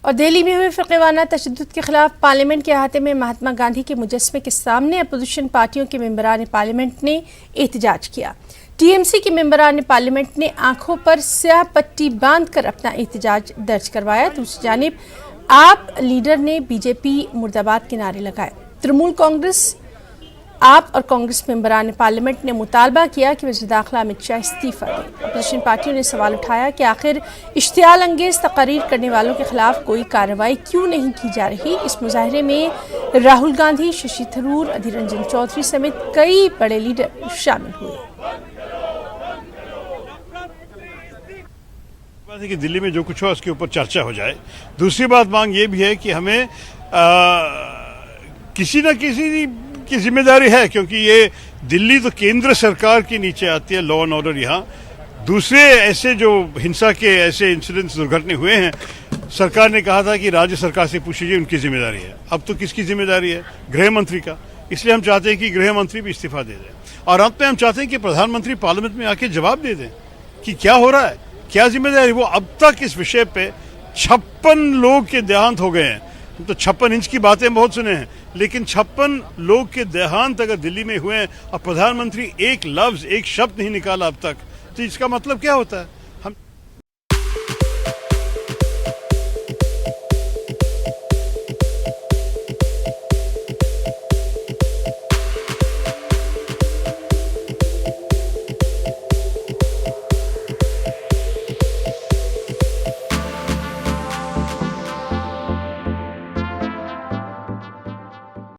और दिल्ली में हुए फ़िरक़ेवाना तशद्दुद के खिलाफ पार्लियामेंट के अहाते में महात्मा गांधी के मुजस्समे के सामने अपोजिशन पार्टियों के मेंबरान पार्लियामेंट ने एहतजाज किया। टीएमसी के मेंबरान पार्लियामेंट ने आंखों पर स्याह पट्टी बांधकर अपना एहतजाज दर्ज करवाया। दूसरी जानिब आप लीडर ने बीजेपी मुर्दाबाद के नारे लगाए। तृणमूल कांग्रेस, आप और कांग्रेस मेंबरान पार्लियामेंट ने मुतालबा किया कि वज़ीर दाखिला अमित शाह इस्तीफा दें। अपोजिशन पार्टियों ने सवाल उठाया कि आखिर इश्तियाल अंगेज तकारीर करने वालों के खिलाफ कोई कार्रवाई क्यों नहीं की जा रही। इस मुजाहरे में राहुल गांधी, शशि थरूर, अधीर रंजन चौधरी समेत कई बड़े लीडर शामिल हुए। बात है कि दिल्ली में जो कुछ हो उसके ऊपर चर्चा हो जाए। दूसरी बात मांग ये भी है कि हमें किसी न किसी की जिम्मेदारी है, क्योंकि ये दिल्ली तो केंद्र सरकार के नीचे आती है, लॉ एंड ऑर्डर। यहाँ दूसरे ऐसे जो हिंसा के ऐसे इंसिडेंट्स दुर्घटना हुए हैं, सरकार ने कहा था कि राज्य सरकार से पूछिए, उनकी जिम्मेदारी है। अब तो किसकी जिम्मेदारी है? गृह मंत्री का। इसलिए हम चाहते हैं कि गृह मंत्री भी इस्तीफा दे दें और अंत में हम चाहते हैं कि प्रधानमंत्री पार्लियामेंट में आके जवाब दे दें कि क्या हो रहा है, क्या जिम्मेदारी। वो अब तक इस विषय पे 56 लोग के देहांत हो गए हैं। तो 56 इंच की बातें बहुत सुने हैं, लेकिन 56 लोग के देहांत अगर दिल्ली में हुए हैं और प्रधानमंत्री एक लफ्ज, एक शब्द नहीं निकाला अब तक, तो इसका मतलब क्या होता है?